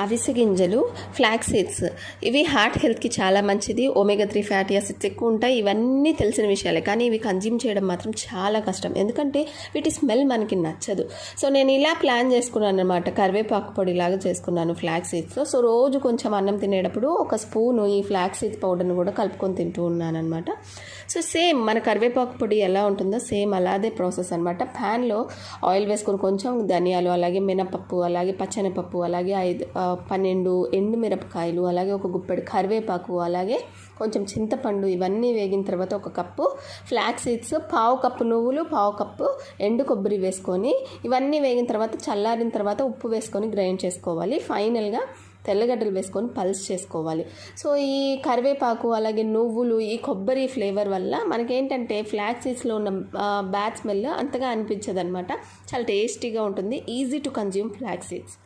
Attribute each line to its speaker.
Speaker 1: అవిసె గింజలు, flax seeds, ఇవి హార్ట్ హెల్త్కి చాలా మంచిది. ఒమేగా 3 ఫ్యాటీ యాసిడ్స్ ఎక్కువ ఉంటాయి. ఇవన్నీ తెలిసిన విషయాలే, కానీ ఇవి కన్జ్యూమ్ చేయడం మాత్రం చాలా కష్టం, ఎందుకంటే వీటి స్మెల్ మనకి నచ్చదు. సో నేను ఇలా ప్లాన్ చేసుకున్నాను అనమాట. కరివేపాకు పొడిలాగా చేసుకున్నాను ఫ్లాక్స్ సీడ్స్తో. సో రోజు కొంచెం అన్నం తినేటప్పుడు ఒక స్పూను ఈ ఫ్లాక్స్ సీడ్స్ పౌడర్ని కూడా కలుపుకొని తింటూ ఉన్నాను అనమాట. సో సేమ్ మన కరివేపాకు పొడి ఎలా ఉంటుందో సేమ్ అలాగే ప్రాసెస్ అనమాట. ప్యాన్లో ఆయిల్ వేసుకొని కొంచెం ధనియాలు, అలాగే మినపప్పు, అలాగే పచ్చెనపప్పు, అలాగే 12 ఎండుమిరపకాయలు, అలాగే ఒక గుప్పెడు కరివేపాకు, అలాగే కొంచెం చింతపండు, ఇవన్నీ వేగిన తర్వాత ఒక కప్పు ఫ్లాక్స్ సీడ్స్, పావు కప్పు నువ్వులు, పావు కప్పు ఎండు కొబ్బరి వేసుకొని ఇవన్నీ వేగిన తర్వాత చల్లారిన తర్వాత ఉప్పు వేసుకొని గ్రైండ్ చేసుకోవాలి. ఫైనల్గా తెల్లగడ్డలు వేసుకొని పల్స్ చేసుకోవాలి. సో ఈ కరివేపాకు, అలాగే నువ్వులు, ఈ కొబ్బరి ఫ్లేవర్ వల్ల మనకేంటంటే ఫ్లాక్స్ సీడ్స్లో ఉన్న బ్యాడ్ స్మెల్ అంతగా అనిపించదు అనమాట. చాలా టేస్టీగా ఉంటుంది. Easy to consume flax seeds.